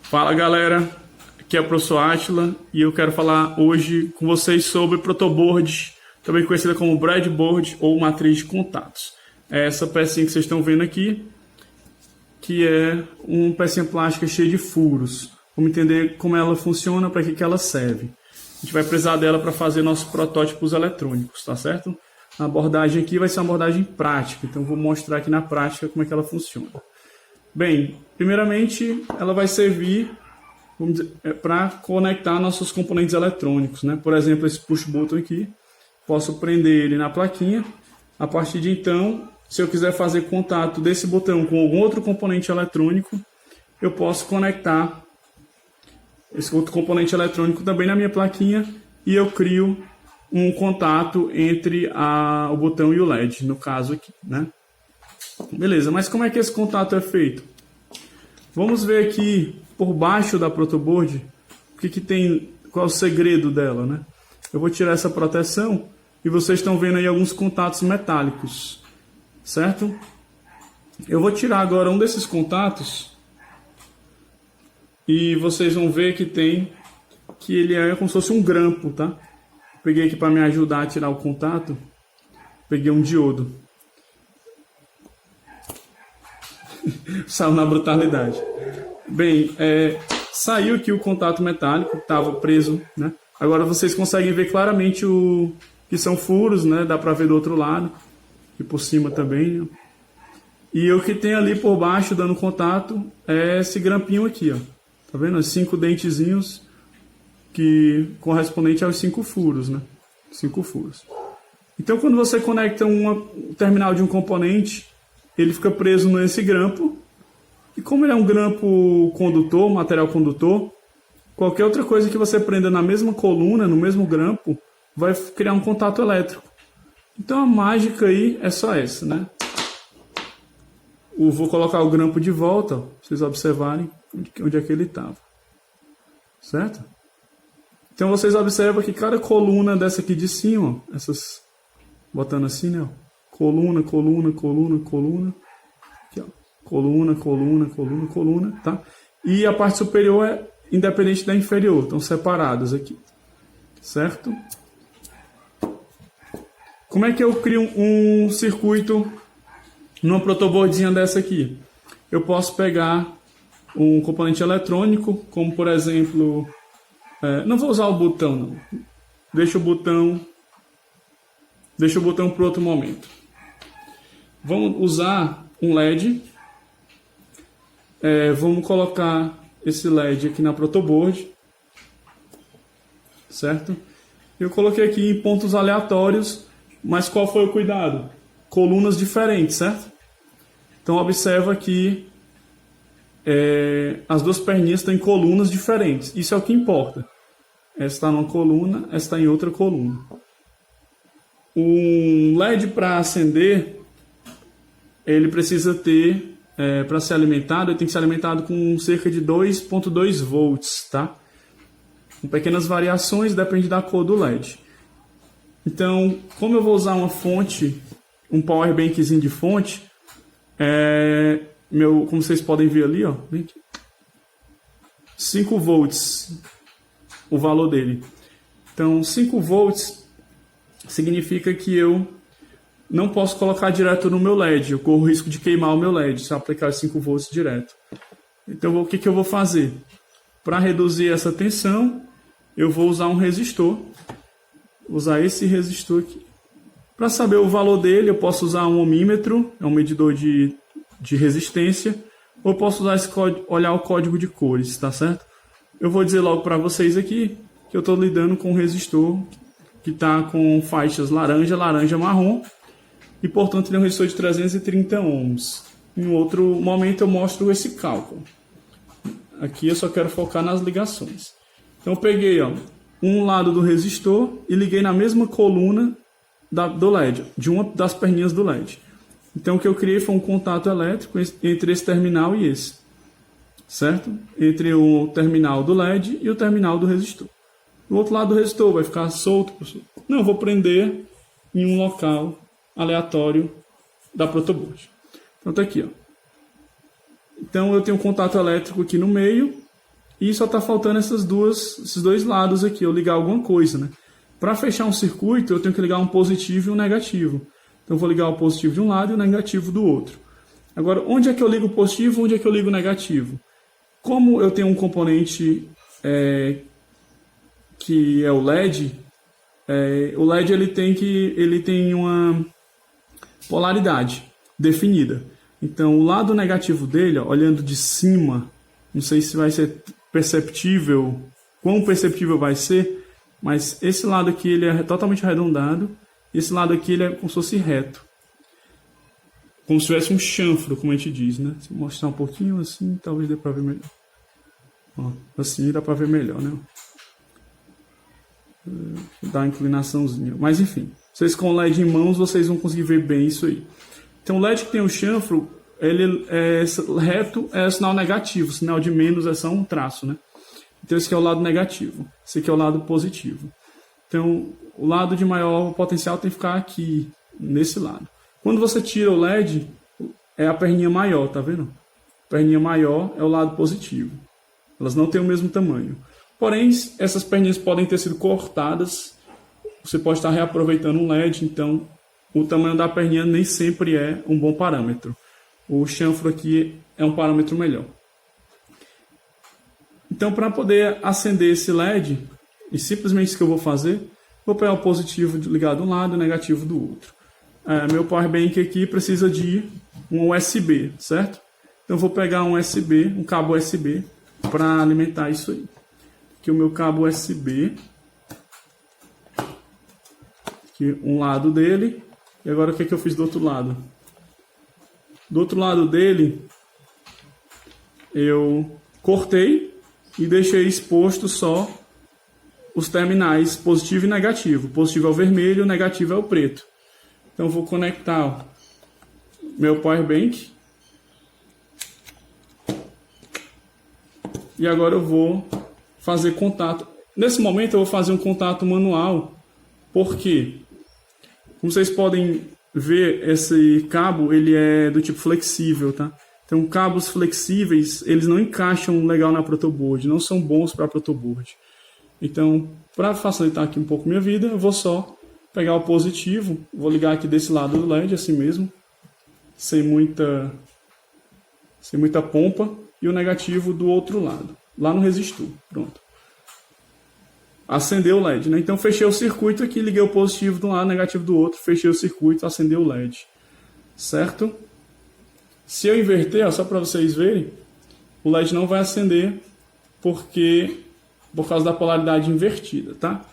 Fala galera, aqui é o professor Átila e eu quero falar hoje com vocês sobre protoboard, também conhecida como breadboard ou matriz de contatos. É essa pecinha que vocês estão vendo aqui, que é uma pecinha plástica cheia de furos. Vamos entender como ela funciona, para que ela serve. A gente vai precisar dela para fazer nossos protótipos eletrônicos, tá certo? A abordagem aqui vai ser uma abordagem prática, então vou mostrar aqui na prática como é que ela funciona. Bem, primeiramente ela vai servir para conectar nossos componentes eletrônicos, né? Por exemplo, esse push button aqui, posso prender ele na plaquinha. A partir de então, se eu quiser fazer contato desse botão com algum outro componente eletrônico, eu posso conectar esse outro componente eletrônico também na minha plaquinha e eu crio um contato entre o botão e o LED, no caso aqui, né? Beleza, mas como é que esse contato é feito? Vamos ver aqui por baixo da protoboard o que tem, qual é o segredo dela, né? Eu vou tirar essa proteção e vocês estão vendo aí alguns contatos metálicos, certo? Eu vou tirar agora um desses contatos e vocês vão ver que ele é como se fosse um grampo, tá? Peguei aqui para me ajudar a tirar o contato, peguei um diodo. Saiu na brutalidade. Bem, saiu aqui o contato metálico, estava preso, né? Agora vocês conseguem ver claramente que são furos, né? Dá para ver do outro lado e por cima também, né? E o que tem ali por baixo dando contato é esse grampinho aqui, ó. Tá vendo? Os 5 dentezinhos que correspondente aos 5 furos, né? 5 furos. Então, quando você conecta um terminal de um componente, ele fica preso nesse grampo. E como ele é um grampo condutor, material condutor, qualquer outra coisa que você prenda na mesma coluna, no mesmo grampo, vai criar um contato elétrico. Então a mágica aí é só essa, né? Vou colocar o grampo de volta, para vocês observarem onde é que ele estava. Certo? Então vocês observam que cada coluna dessa aqui de cima, essas, botando assim, né? Coluna, coluna, coluna, coluna. Aqui, ó. Coluna, coluna, coluna, coluna, tá? E a parte superior é independente da inferior, estão separadas aqui. Certo? Como é que eu crio um circuito numa protoboardzinha dessa aqui? Eu posso pegar um componente eletrônico, como por exemplo... não vou usar o botão, não. Deixa o botão para outro momento. Vamos usar um LED. Vamos colocar esse LED aqui na protoboard. Certo? Eu coloquei aqui em pontos aleatórios, mas qual foi o cuidado? Colunas diferentes, certo? Então observa que as duas perninhas estão em colunas diferentes. Isso é o que importa. Essa está numa coluna, essa está em outra coluna. Um LED para acender, ele precisa ter, para ser alimentado, ele tem que ser alimentado com cerca de 2,2 volts, tá? Com pequenas variações, depende da cor do LED. Então, como eu vou usar uma fonte, um power bankzinho de fonte, como vocês podem ver ali, ó, 5 volts, o valor dele. Então, 5 volts significa que eu não posso colocar direto no meu LED. Eu corro o risco de queimar o meu LED se eu aplicar 5 volts direto. Então, o que eu vou fazer? Para reduzir essa tensão, eu vou usar um resistor. Vou usar esse resistor aqui. Para saber o valor dele, eu posso usar um ohmímetro, é um medidor de resistência, ou posso usar olhar o código de cores, tá certo? Eu vou dizer logo para vocês aqui que eu estou lidando com um resistor que está com faixas laranja, laranja, marrom, e portanto ele é um resistor de 330 ohms. Em outro momento eu mostro esse cálculo. Aqui eu só quero focar nas ligações. Então eu peguei um lado do resistor e liguei na mesma coluna do LED, de uma das perninhas do LED. Então o que eu criei foi um contato elétrico entre esse terminal e esse. Certo? Entre o terminal do LED e o terminal do resistor. O outro lado do resistor vai ficar solto, professor? Não, eu vou prender em um local aleatório da protoboard. Então tá aqui, ó. Então eu tenho um contato elétrico aqui no meio E só está faltando esses dois lados aqui, eu ligar alguma coisa, né? Para fechar um circuito, eu tenho que ligar um positivo e um negativo. Então, eu vou ligar o positivo de um lado e o negativo do outro. Agora, onde é que eu ligo o positivo, onde é que eu ligo o negativo? Como eu tenho um componente que é o LED, o LED ele tem uma polaridade definida. Então, o lado negativo dele, ó, olhando de cima, não sei se vai ser perceptível, quão perceptível vai ser, mas esse lado aqui ele é totalmente arredondado, e esse lado aqui ele é como se fosse reto. Como se tivesse um chanfro, como a gente diz, né? Se eu mostrar um pouquinho assim, talvez dê para ver melhor. Ó, assim dá para ver melhor, né? Dá uma inclinaçãozinha. Mas enfim, vocês com o LED em mãos, vocês vão conseguir ver bem isso aí. Então o LED que tem o chanfro, ele é reto, é sinal negativo. Sinal de menos é só um traço, né? Então esse aqui é o lado negativo. Esse aqui é o lado positivo. Então o lado de maior potencial tem que ficar aqui, nesse lado. Quando você tira o LED, é a perninha maior, tá vendo? A perninha maior é o lado positivo. Elas não têm o mesmo tamanho. Porém, essas perninhas podem ter sido cortadas. Você pode estar reaproveitando um LED, então o tamanho da perninha nem sempre é um bom parâmetro. O chanfro aqui é um parâmetro melhor. Então, para poder acender esse LED, e simplesmente isso que eu vou fazer, vou pegar o positivo ligado de um lado e o negativo do outro. Meu power bank aqui precisa de um USB, certo? Então, eu vou pegar um USB, um cabo USB, para alimentar isso aí. Aqui o meu cabo USB, aqui um lado dele, e agora o que eu fiz do outro lado? Do outro lado dele, eu cortei e deixei exposto só os terminais positivo e negativo. Positivo é o vermelho, o negativo é o preto. Então eu vou conectar meu power bank. E agora eu vou fazer contato. Nesse momento eu vou fazer um contato manual. Por quê? Como vocês podem ver, esse cabo ele é do tipo flexível, tá? Então cabos flexíveis, eles não encaixam legal na protoboard, não são bons para protoboard. Então, para facilitar aqui um pouco minha vida, eu vou só pegar o positivo, vou ligar aqui desse lado do LED, assim mesmo, sem muita pompa, e o negativo do outro lado, lá no resistor. Pronto. Acendeu o LED, né? Então, fechei o circuito aqui, liguei o positivo de um lado, negativo do outro, fechei o circuito, acendeu o LED. Certo? Se eu inverter, ó, só para vocês verem, o LED não vai acender por causa da polaridade invertida, tá?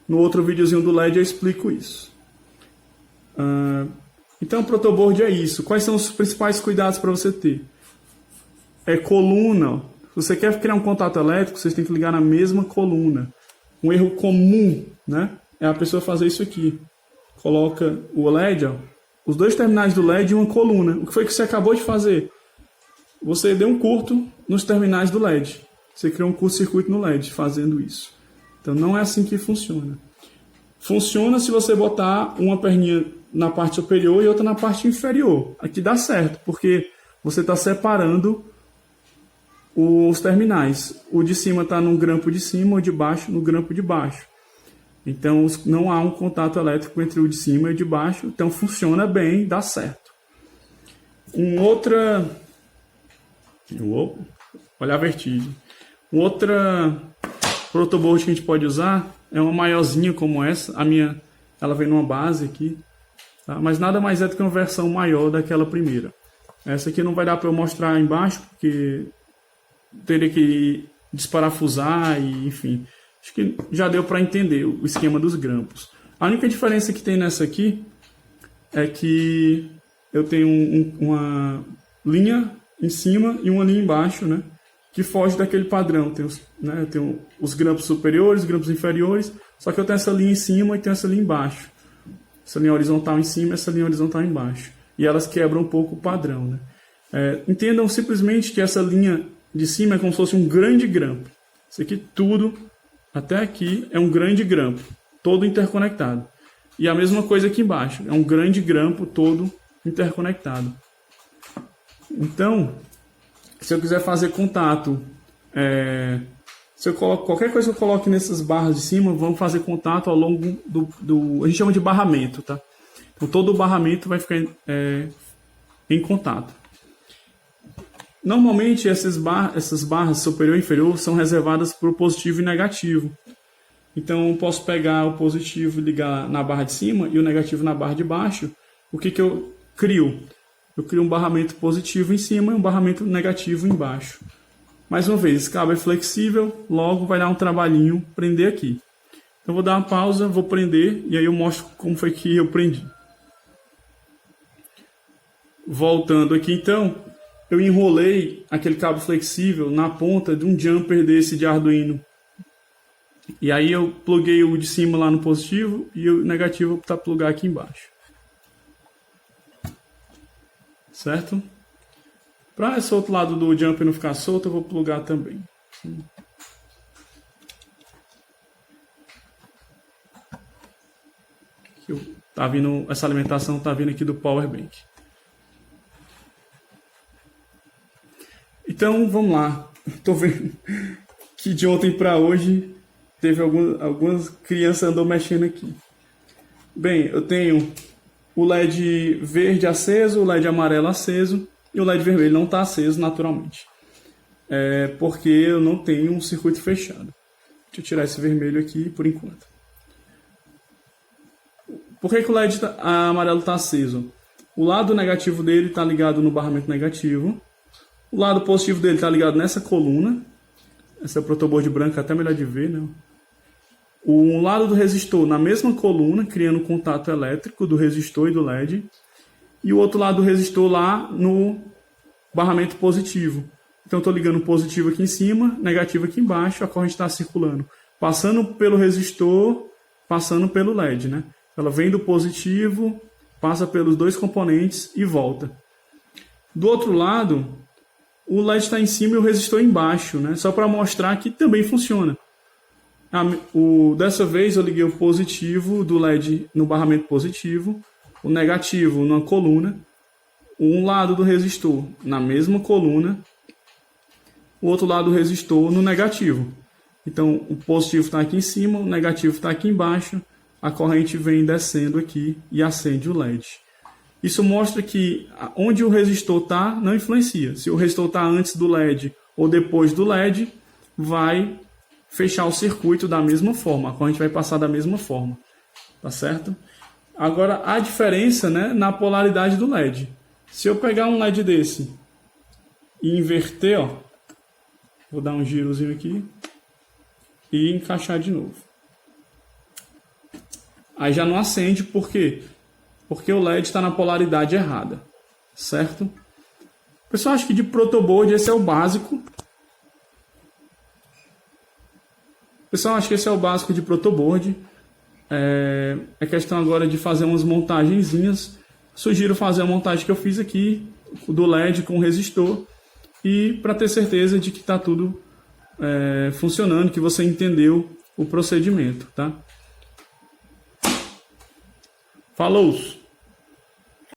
No outro videozinho do LED eu explico isso. Então, o protoboard é isso. Quais são os principais cuidados para você ter? Coluna. Se você quer criar um contato elétrico, vocês têm que ligar na mesma coluna. Um erro comum, né, é a pessoa fazer isso aqui. Coloca o LED, ó, os dois terminais do LED e uma coluna. O que foi que você acabou de fazer? Você deu um curto nos terminais do LED. Você criou um curto-circuito no LED fazendo isso. Então não é assim que funciona. Funciona se você botar uma perninha na parte superior e outra na parte inferior. Aqui dá certo, porque você está separando os terminais. O de cima está no grampo de cima, o de baixo no grampo de baixo. Então não há um contato elétrico entre o de cima e o de baixo. Então funciona bem, dá certo. Olha a vertigem. Outra protoboard que a gente pode usar é uma maiorzinha como essa. A minha, ela vem numa base aqui, tá? Mas nada mais é do que uma versão maior daquela primeira. Essa aqui não vai dar para eu mostrar embaixo, porque teria que desparafusar e enfim. Acho que já deu para entender o esquema dos grampos. A única diferença que tem nessa aqui é que eu tenho uma linha em cima e uma linha embaixo, né, que foge daquele padrão. Eu tenho os grampos superiores, os grampos inferiores, só que eu tenho essa linha em cima e tenho essa linha embaixo. Essa linha horizontal em cima e essa linha horizontal embaixo. E elas quebram um pouco o padrão, né? Entendam simplesmente que essa linha de cima é como se fosse um grande grampo. Isso aqui tudo, até aqui, é um grande grampo, todo interconectado. E a mesma coisa aqui embaixo, é um grande grampo todo interconectado. Então, se eu quiser fazer contato Se eu coloco, qualquer coisa que eu coloque nessas barras de cima, vão fazer contato ao longo a gente chama de barramento, tá? Então todo o barramento vai ficar em contato. Normalmente essas barras superior e inferior são reservadas para o positivo e negativo. Então eu posso pegar o positivo e ligar na barra de cima e o negativo na barra de baixo. O que eu crio? Eu crio um barramento positivo em cima e um barramento negativo embaixo. Mais uma vez, esse cabo é flexível, logo vai dar um trabalhinho prender aqui. Então vou dar uma pausa, vou prender e aí eu mostro como foi que eu prendi. Voltando aqui então, eu enrolei aquele cabo flexível na ponta de um jumper desse de Arduino. E aí eu pluguei o de cima lá no positivo e o negativo para plugar aqui embaixo. Certo? Para esse outro lado do jumper não ficar solto, eu vou plugar também. Tá vindo, essa alimentação está vindo aqui do Power Bank. Então, vamos lá. Estou vendo que de ontem para hoje teve algumas crianças andou mexendo aqui. Bem, eu tenho o LED verde aceso, o LED amarelo aceso e o LED vermelho não está aceso naturalmente. Porque eu não tenho um circuito fechado. Deixa eu tirar esse vermelho aqui por enquanto. Por que o LED amarelo está aceso? O lado negativo dele está ligado no barramento negativo. O lado positivo dele está ligado nessa coluna. Essa é o protoboard branca, até melhor de ver, né? O lado do resistor na mesma coluna, criando contato elétrico do resistor e do LED. E o outro lado do resistor lá no barramento positivo. Então, estou ligando o positivo aqui em cima, negativo aqui embaixo, a corrente está circulando. Passando pelo resistor, passando pelo LED, né? Ela vem do positivo, passa pelos dois componentes e volta. Do outro lado, o LED está em cima e o resistor embaixo, né? Só para mostrar que também funciona. Dessa vez eu liguei o positivo do LED no barramento positivo, o negativo na coluna, um lado do resistor na mesma coluna, o outro lado do resistor no negativo. Então o positivo está aqui em cima, o negativo está aqui embaixo, a corrente vem descendo aqui e acende o LED. Isso mostra que onde o resistor está não influencia. Se o resistor está antes do LED ou depois do LED, vai fechar o circuito da mesma forma. A corrente vai passar da mesma forma. Tá certo? Agora, a diferença, né, na polaridade do LED. Se eu pegar um LED desse e inverter, ó, vou dar um girozinho aqui e encaixar de novo. Aí já não acende, por quê? Porque o LED está na polaridade errada, certo? Pessoal, acho que de protoboard esse é o básico. Pessoal, acho que esse é o básico de protoboard. É questão agora de fazer umas montagenzinhas. Sugiro fazer a montagem que eu fiz aqui, do LED com o resistor, e para ter certeza de que está tudo funcionando, que você entendeu o procedimento, tá? Falou!